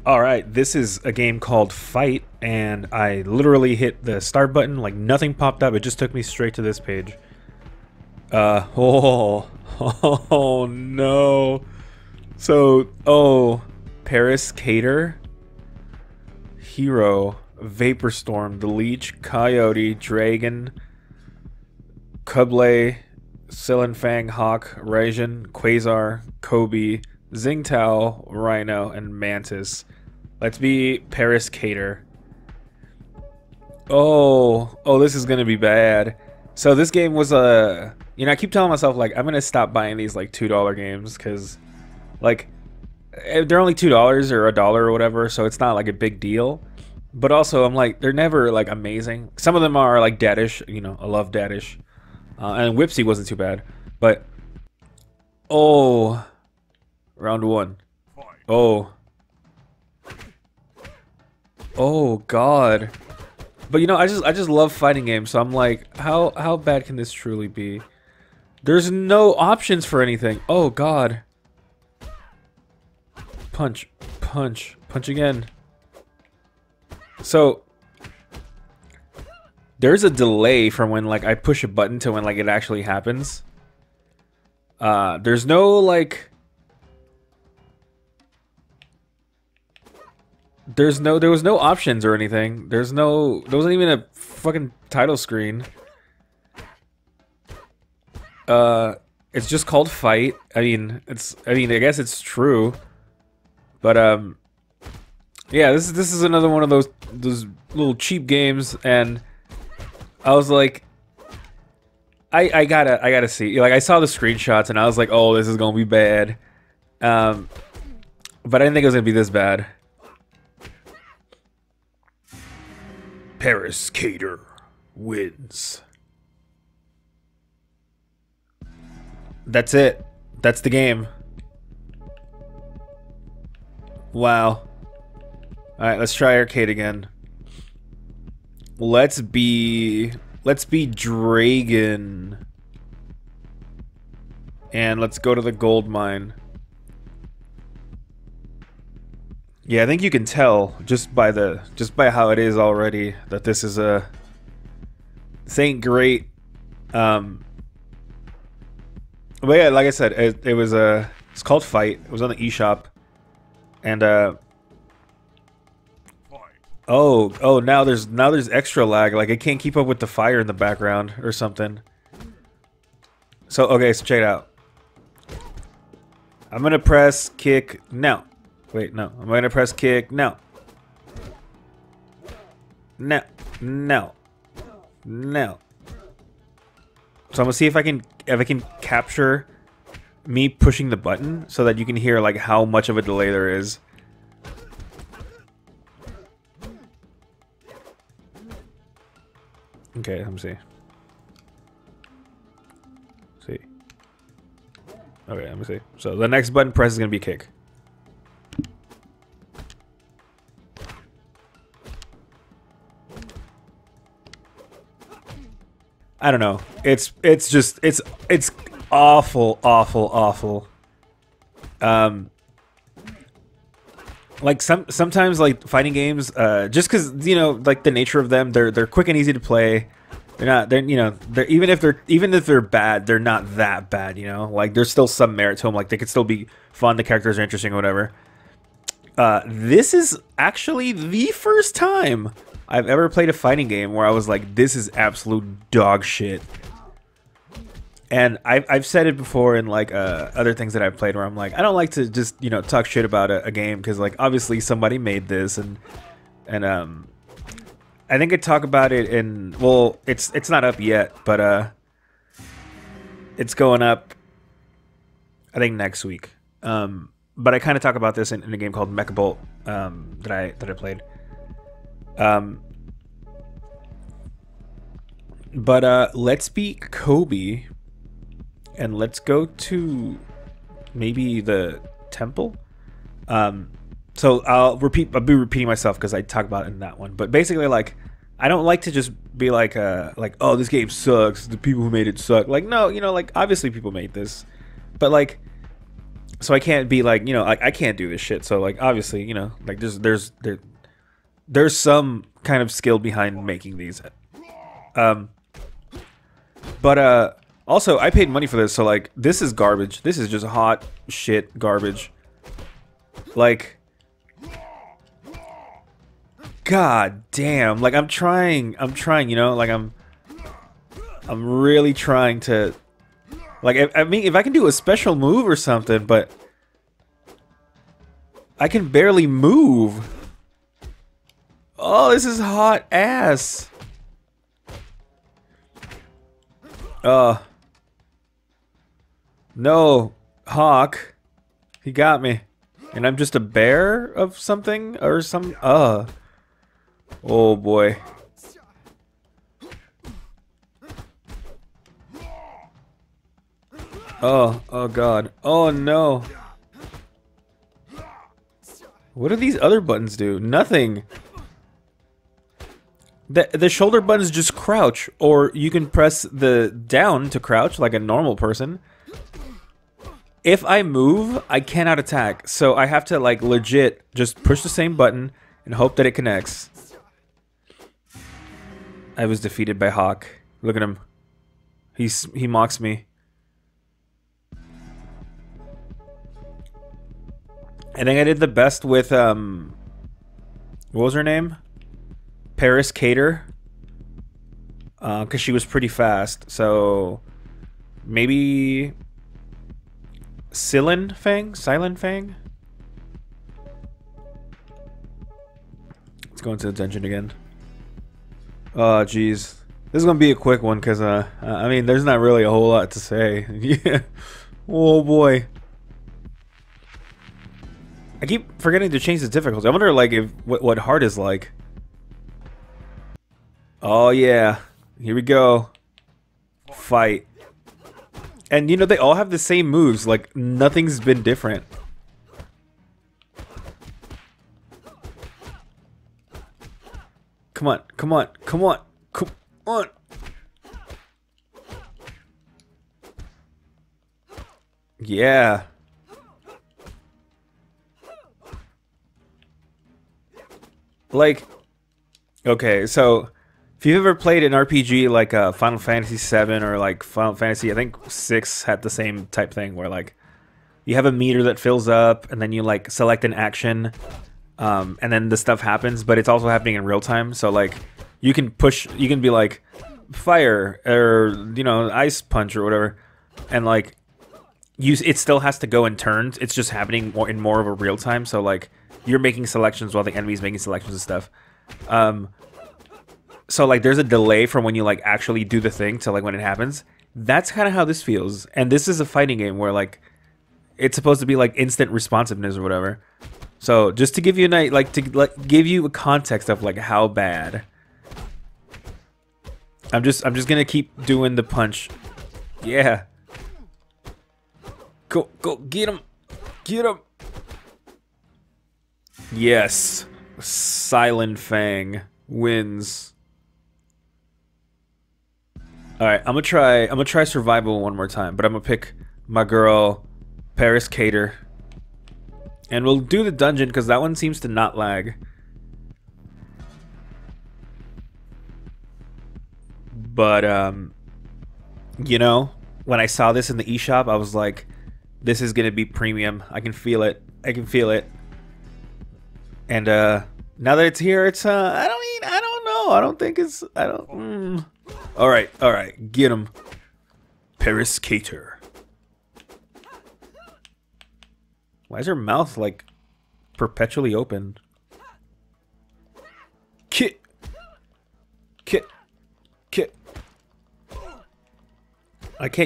Alright, this is a game called Fight, and I literally hit the start button, like nothing popped up, it just took me straight to this page. Oh, oh no. So, Paris Cater, Hero, Vaporstorm, The Leech, Coyote, Dragon, Kublai, Silenfang, Hawk, Raijin, Quasar, Kobe, Xingtao, Rhino, and Mantis. Let's be Paris Cater. Oh, this is gonna be bad. So this game was I keep telling myself like I'm gonna stop buying these like $2 games because, like, they're only $2 or $1 or whatever, so it's not like a big deal. But also I'm like they're never like amazing. Some of them are like Dadish, I love Dadish, and Whipsy wasn't too bad, but oh, round one. Oh. Oh God. But I just love fighting games, so I'm like, how bad can this truly be? There's no options for anything. Oh God. Punch, punch, punch again. So there's a delay from when like I push a button to when like it actually happens. There's no like there was no options or anything. There wasn't even a fucking title screen. It's just called Fight. I guess it's true. But yeah, this is another one of those little cheap games, and I was like, I gotta see. Like, I saw the screenshots and I was like, oh, this is gonna be bad. But I didn't think it was gonna be this bad. Paris Cater wins. That's it. That's the game. Wow. Alright, let's try arcade again. Let's be Dragon. And let's go to the gold mine. Yeah, I think you can tell just by how it is already that this ain't great. But yeah, like I said, it's called Fight. It was on the eShop, and now there's extra lag. Like, it can't keep up with the fire in the background or something. So okay, so check it out. I'm gonna press kick now. Wait, no. I'm gonna press kick now. Now. Now. Now. So I'm gonna see if I can capture me pushing the button so that you can hear like how much of a delay there is. Okay, let me see. See. Okay, let me see. So the next button press is gonna be kick. I don't know. It's awful, awful, awful. Like sometimes like fighting games, just because like the nature of them, they're quick and easy to play. They're even if they're bad, they're not that bad. Like there's still some merit to them. Like they could still be fun. The characters are interesting or whatever. This is actually the first time I've ever played a fighting game where I was like, this is absolute dog shit. And I've said it before in like other things that I've played where I'm like, I don't like to just talk shit about a game because like obviously somebody made this, and I think I talk about it in, well, it's not up yet, but it's going up I think next week. But I kind of talk about this in a game called Mechabolt that I played. But let's beat Kobe, and let's go to maybe the temple. So I'll be repeating myself because I talk about it in that one. But basically, like, I don't like to just be like oh, this game sucks. The people who made it suck. Like, no, like obviously people made this, but like So I can't be like, you know, I can't do this shit. So like, obviously, you know, like there's some kind of skill behind making these. Um, but also I paid money for this, so like this is garbage. This is just hot shit garbage. Like, god damn. Like I'm trying, you know, like I'm really trying to, like, I mean, if I can do a special move or something, but I can barely move. Oh, this is hot ass. No, Hawk. He got me. And I'm just a bear of something or some, oh boy. Oh god. Oh no. What do these other buttons do? Nothing. The shoulder buttons just crouch, or you can press the down to crouch like a normal person. If I move, I cannot attack, so I have to like legit just push the same button and hope that it connects. I was defeated by Hawk. Look at him. He mocks me. I think I did the best with what was her name? Paris Cater. Cause she was pretty fast. So maybe Silent Fang? Silent Fang? Let's go into the dungeon again. Oh jeez. This is gonna be a quick one because I mean there's not really a whole lot to say. Yeah. Oh boy. I keep forgetting to change the difficulty. I wonder, like, if what hard is like. Oh yeah, here we go. Fight. And you know they all have the same moves. Like nothing's been different. Come on, come on, come on, come on. Yeah. Like, okay, so if you've ever played an RPG like Final Fantasy VII or like Final Fantasy, I think 6 had the same type thing where like you have a meter that fills up and then you like select an action and then the stuff happens, but it's also happening in real time. So like you can push, you can be like fire or, you know, ice punch or whatever, and like it still has to go in turns. It's just happening in more of a real time. So like you're making selections while the enemy's making selections and stuff. So like there's a delay from when you like actually do the thing to like when it happens. That's kind of how this feels. And this is a fighting game where like it's supposed to be like instant responsiveness or whatever. So just to give you a night, like to like give you a context of like how bad. I'm just gonna keep doing the punch. Yeah. Go get him. Get him. Yes. Silent Fang wins. Alright, I'm gonna try survival one more time, but I'm gonna pick my girl Paris Cater. And we'll do the dungeon because that one seems to not lag. But you know, when I saw this in the eShop, I was like, this is gonna be premium. I can feel it. I can feel it. And now that it's here, it's I don't know. I don't think it's All right, get him. Paris Cater. Why is her mouth like perpetually open? Kit.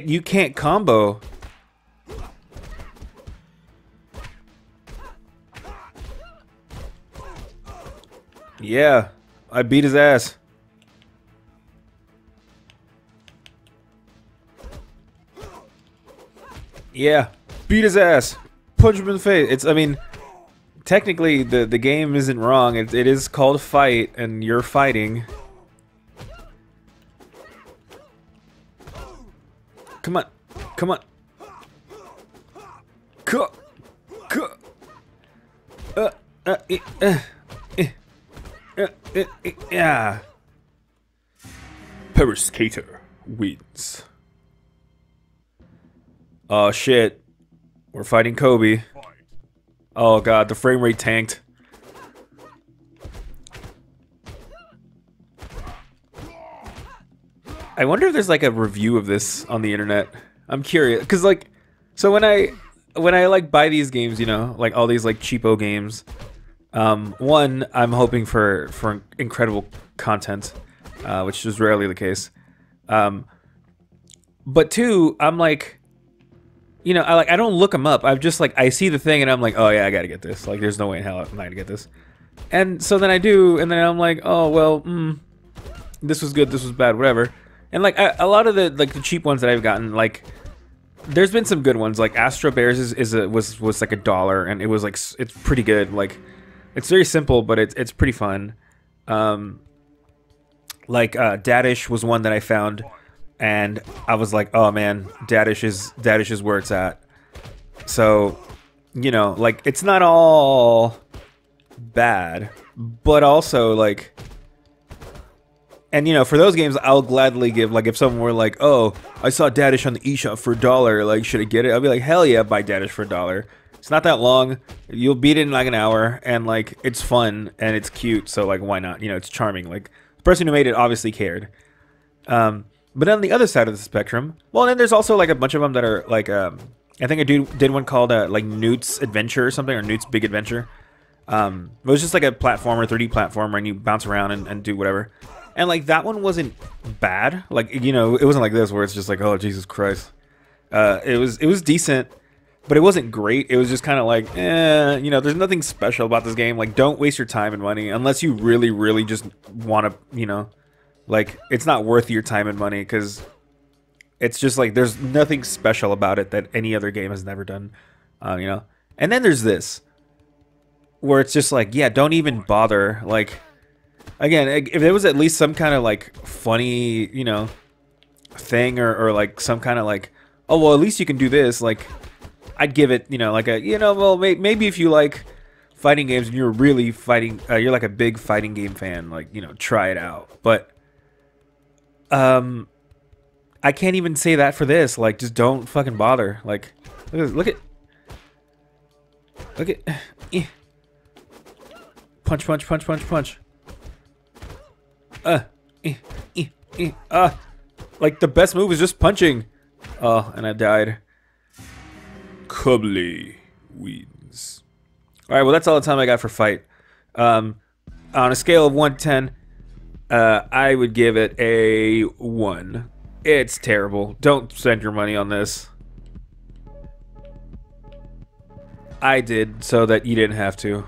You can't combo. Yeah, I beat his ass. Yeah, beat his ass. Punch him in the face. I mean, technically the game isn't wrong. It is called fight, and you're fighting. Come on. Yeah. Periscator wins. Oh shit. We're fighting Kobe. Oh god, the frame rate tanked. I wonder if there's like a review of this on the internet. I'm curious, cause like, so when I like buy these games, you know, like all these like cheapo games, one, I'm hoping for incredible content, which is rarely the case. But two, I'm like, you know, I don't look them up. I'm just like, I see the thing and I'm like, oh yeah, I gotta get this. Like, there's no way in hell I'm not gonna get this. And so then I do, and then I'm like, oh well, this was good, this was bad, whatever. And like a lot of the cheap ones that I've gotten, like there's been some good ones. Like Astro Bears was like $1, and it was like it's pretty good. Like it's very simple, but it's pretty fun. Dadish was one that I found, and I was like, oh man, Dadish is where it's at. So, you know, like it's not all bad, but also like. And, you know, for those games, I'll gladly give, like, if someone were like, oh, I saw Dadish on the eShop for $1, like, should I get it? I'll be like, hell yeah, buy Dadish for $1. It's not that long. You'll beat it in, like, an hour, and, like, it's fun, and it's cute, so, like, why not? You know, it's charming. Like, the person who made it obviously cared. But on the other side of the spectrum, well, then there's also, like, a bunch of them that are, like, I think I did one called, like, Newt's Adventure or something, or Newt's Big Adventure. It was just, like, a platformer, 3D platformer, and you bounce around and do whatever. And, like, that one wasn't bad. Like, you know, it wasn't like this where it's just like, oh, Jesus Christ. It was decent, but it wasn't great. It was just kind of like, you know, there's nothing special about this game. Like, don't waste your time and money unless you really, really just want to, you know, like, it's not worth your time and money because it's just like, there's nothing special about it that any other game has never done, you know. And then there's this where it's just like, yeah, don't even bother, like... Again, if there was at least some kind of, like, funny, you know, thing or like, some kind of, like, oh, well, at least you can do this, like, I'd give it, you know, like a, you know, well, maybe if you like fighting games and you're really fighting, you're like a big fighting game fan, like, you know, try it out. But, I can't even say that for this. Like, just don't fucking bother. Like, look at, punch, punch, punch, punch, punch. Like the best move is just punching. Oh, and I died. Kubley wins. Alright, well that's all the time I got for fight. On a scale of 1 to 10, I would give it a 1. It's terrible. Don't spend your money on this. I did so that you didn't have to.